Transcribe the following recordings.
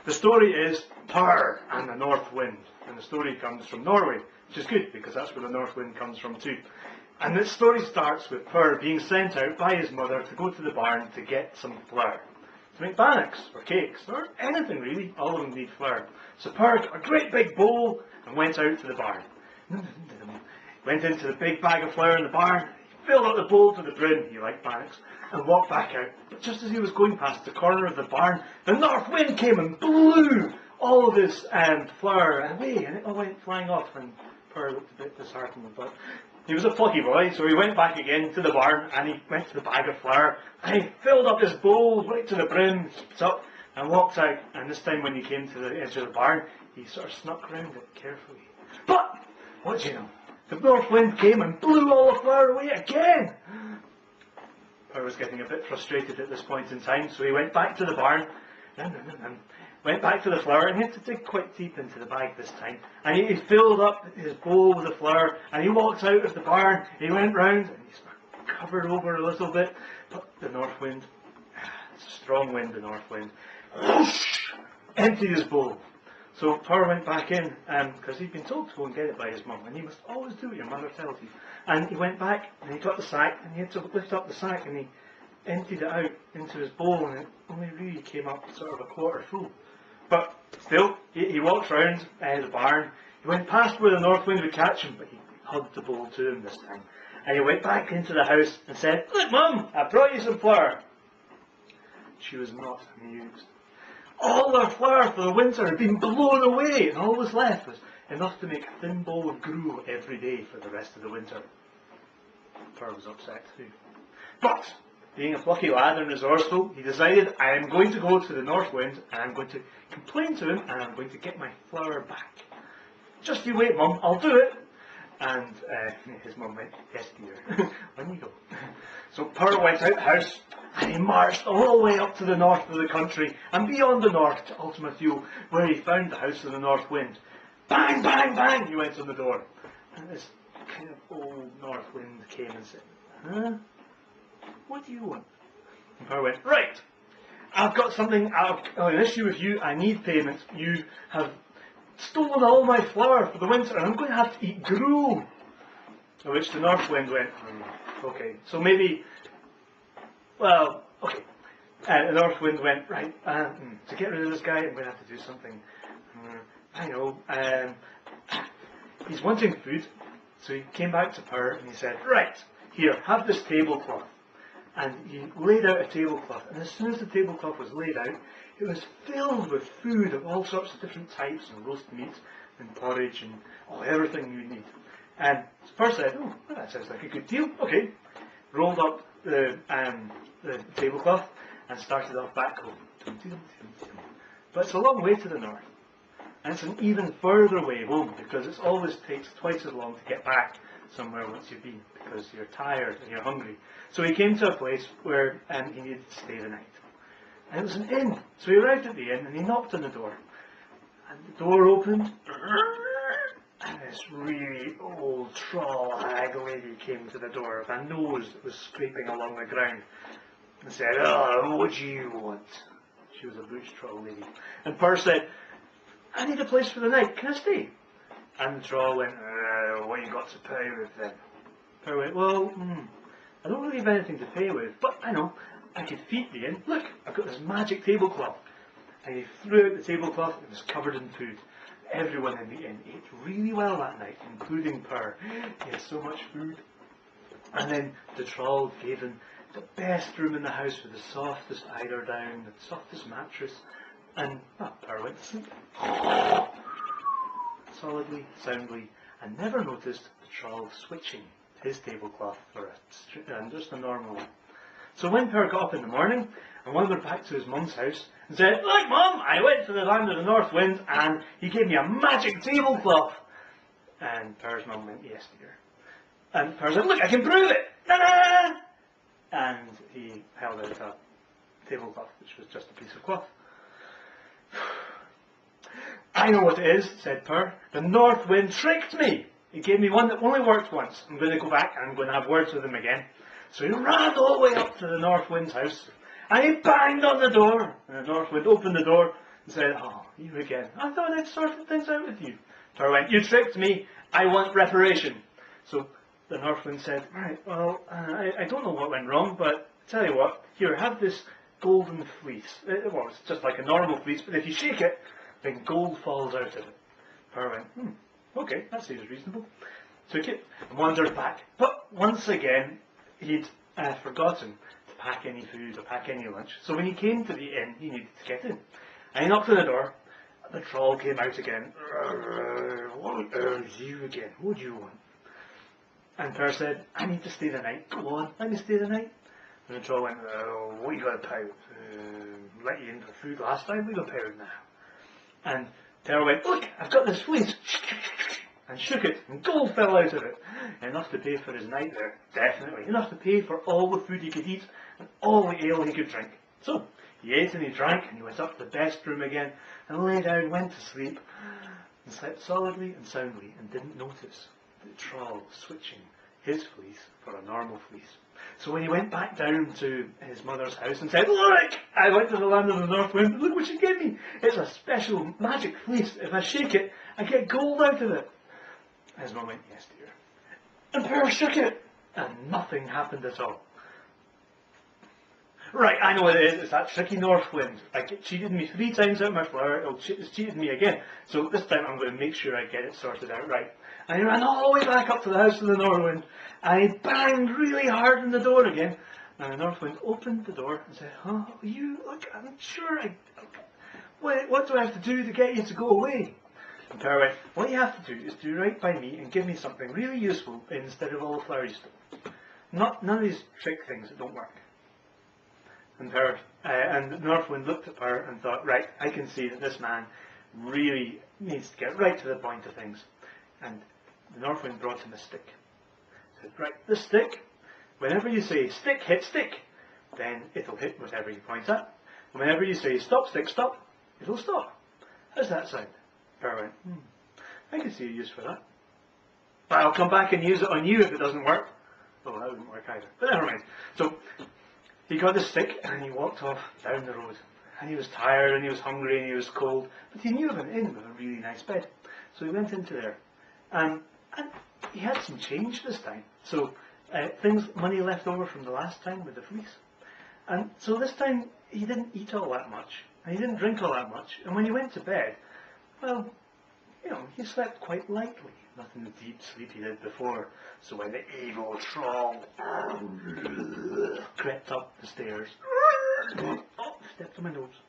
The story is Purr and the North Wind. And the story comes from Norway, which is good because that's where the North Wind comes from too. And the story starts with Purr being sent out by his mother to go to the barn to get some flour. To make bannocks, or cakes, or anything really. All of them need flour. So Purr got a great big bowl and went out to the barn. Went into the big bag of flour in the barn, filled up the bowl to the brim, he liked bannocks, and walked back out. But just as he was going past the corner of the barn, the North Wind came and blew all of his flour away, and it all went flying off, and Purr looked a bit disheartened. But he was a plucky boy, so he went back again to the barn, and he went to the bag of flour, and he filled up his bowl right to the brim, heaped up, and walked out. And this time when he came to the edge of the barn, he sort of snuck round it carefully. But, what do you know, the North Wind came and blew all the flour away again. Purr was getting a bit frustrated at this point in time, so he went back to the barn, went back to the flour, and he had to dig quite deep into the bag this time. And he filled up his bowl with the flour, and he walked out of the barn, he went round, and he sort of covered over a little bit, but the North Wind, it's a strong wind, the North Wind, whoosh, emptied his bowl. So Purr went back in, because he'd been told to go and get it by his mum, and you must always do what your mother tells you. And he went back, and he got the sack, and he had to lift up the sack, and he emptied it out into his bowl, and it only really came up sort of a quarter full. But still, he walked round the barn, he went past where the North Wind would catch him, but he hugged the bowl to him this time. And he went back into the house and said, "Look, Mum, I brought you some flour." She was not amused. All their flour for the winter had been blown away, and all was left was enough to make a thin bowl of gruel every day for the rest of the winter. Purr was upset too. But, being a plucky lad and resourceful, he decided, I am going to go to the North Wind, and I'm going to complain to him, and I'm going to get my flour back. "Just you wait, Mum, I'll do it." And his mum went, "Yes, dear, when you go." So Purr went out the house, and he marched all the way up to the north of the country, and beyond the north to Ultima Thule, where he found the house of the North Wind. Bang, bang, bang, he went on the door. And this kind of old North Wind came and said, "Huh? What do you want?" And Purr went, "Right, I've got something, an issue with you, I need payment. You have stolen all my flour for the winter, and I'm going to have to eat gruel." To which the North Wind went, "Okay, so maybe, well, okay." The North Wind went, "Right, to get rid of this guy, I'm going to have to do something. I know, he's wanting food." So he came back to Purr and he said, "Right, here, have this tablecloth." And he laid out a tablecloth, and as soon as the tablecloth was laid out, it was filled with food of all sorts of different types, and roast meat, and porridge, and everything you need. And Purr said, "Oh, that sounds like a good deal. Okay." Rolled up the tablecloth and started off back home. But it's a long way to the north. And it's an even further way home, because it always takes twice as long to get back somewhere once you've been, because you're tired and you're hungry. So he came to a place where he needed to stay the night. And it was an inn. So he arrived at the inn and he knocked on the door. And the door opened, and this really old troll hag lady came to the door with a nose that was scraping along the ground, and said, "Oh, what do you want?" She was a bush troll lady. And Purr said, "I need a place for the night, can I stay?" And the troll went, "What you got to pay with then?" Purr went, "Well, I don't really have anything to pay with, but I know, I could feed the inn. Look, I've got this magic tablecloth." And he threw out the tablecloth, and it was covered in food. Everyone in the inn ate really well that night, including Purr. He had so much food. And then the troll gave him the best room in the house with the softest eiderdown, the softest mattress, and Purr went to sleep. Solidly, soundly, and never noticed the troll switching his tablecloth for just a normal one. So when Purr got up in the morning and wandered back to his mum's house and said, "Look, Mum, I went to the land of the North Wind and he gave me a magic tablecloth." And Purr's mum went, "Yes, dear." And Purr said, "Look, I can prove it! Ta-da!" And he held out a tablecloth, which was just a piece of cloth. "I know what it is," said Purr. "The North Wind tricked me. He gave me one that only worked once. I'm going to go back and I'm going to have words with him again." So he ran all the way up to the North Wind's house, and he banged on the door. And the North Wind opened the door, and said, "Oh, you again. I thought I'd sorted things out with you." Purr went, "You tricked me. I want reparation." So the North Wind said, "Right, well, I don't know what went wrong, but tell you what, here, have this golden fleece. Well, it's just like a normal fleece, but if you shake it, then gold falls out of it." Purr went, "Okay, that seems reasonable." Took it and wandered back. But once again, he'd forgotten to pack any food or pack any lunch. So when he came to the inn, he needed to get in. And he knocked on the door. The troll came out again. "What on earth is you again? What do you want?" And Purr said, "I need to stay the night." "Go on, let me stay the night." And the troll went, "What you got to pay out? Let you in for food last time, we got to pay out now." And Purr went, "Look, I've got this fleece." And shook it, and gold fell out of it. Enough to pay for his night there, definitely. Enough to pay for all the food he could eat, and all the ale he could drink. So, he ate and he drank, and he went up to the best room again, and lay down, went to sleep, and slept solidly and soundly, and didn't notice the troll switching his fleece for a normal fleece. So when he went back down to his mother's house and said, "Look, I went to the land of the North Wind, look what she gave me. It's a special magic fleece. If I shake it, I get gold out of it." His mum went, "Yes, dear." And Purr shook it, and nothing happened at all. "Right, I know what it is. It's that tricky North Wind. It cheated me 3 times out of my flower. It's cheated me again. So this time I'm going to make sure I get it sorted out right." And he ran all the way back up to the house of the North Wind, and he banged really hard on the door again. And the North Wind opened the door and said, "Oh, you, look, I'm sure what do I have to do to get you to go away?" And Purr went, "What you have to do is do right by me and give me something really useful instead of all the flowers you stole. None of these trick things that don't work." And the North Wind looked at Purr and thought, "Right, I can see that this man really needs to get right to the point of things." And the North Wind brought him a stick. He said, "Right, this stick, whenever you say stick, hit stick, then it'll hit whatever you point at. And whenever you say stop, stick, stop, it'll stop. How's that sound?" Purr went, "I can see a use for that. But I'll come back and use it on you if it doesn't work." Well, that wouldn't work either. But never mind. So he got the stick and he walked off down the road. And he was tired and he was hungry and he was cold. But he knew of an inn with a really nice bed. So he went into there. And he had some change this time. So money left over from the last time with the fleece. And so this time he didn't eat all that much. And he didn't drink all that much. And when he went to bed, well, he slept quite lightly. Nothing the deep sleep he did before. So when the evil troll crept up the stairs, stepped on my nose,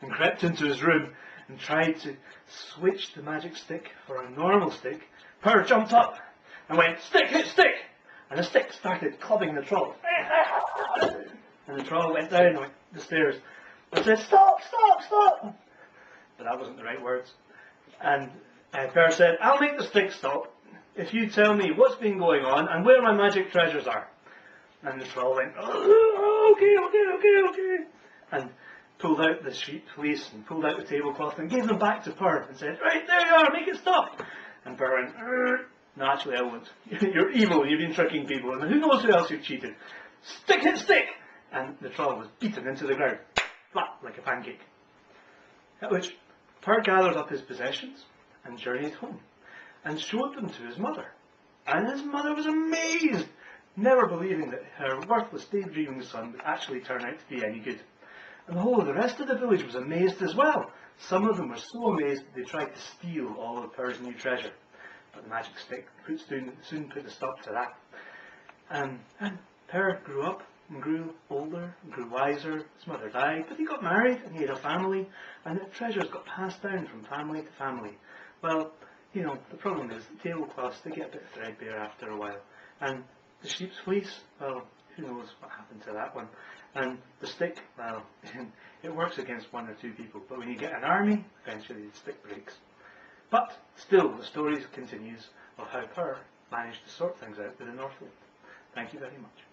and crept into his room and tried to switch the magic stick for a normal stick, Purr jumped up and went, "Stick, hit stick!" And the stick started clubbing the troll. And the troll went down the stairs and said, "Stop, stop, stop!" But that wasn't the right words. And Purr said, "I'll make the stick stop if you tell me what's been going on and where my magic treasures are." And the troll went, "Oh, okay. And pulled out the sheep fleece and pulled out the tablecloth and gave them back to Purr and said, "Right, there you are, make it stop." And Purr went, "No, actually I won't. You're evil, you've been tricking people, and who knows who else you've cheated. Stick, hit stick!" And the troll was beaten into the ground, flat like a pancake. At which Purr gathered up his possessions and journeyed home and showed them to his mother. And his mother was amazed, never believing that her worthless daydreaming son would actually turn out to be any good. And the whole of the rest of the village was amazed as well. Some of them were so amazed that they tried to steal all of Purr's new treasure. But the magic stick soon put a stop to that. And Purr grew up and grew older and grew wiser. His mother died, but he got married and he had a family, and the treasures got passed down from family to family. Well, the problem is the tablecloths, they get a bit threadbare after a while. And the sheep's fleece, well, who knows what happened to that one. And the stick, well, it works against 1 or 2 people, but when you get an army, eventually the stick breaks. But still, the story continues of how Purr managed to sort things out with the North Wind. Thank you very much.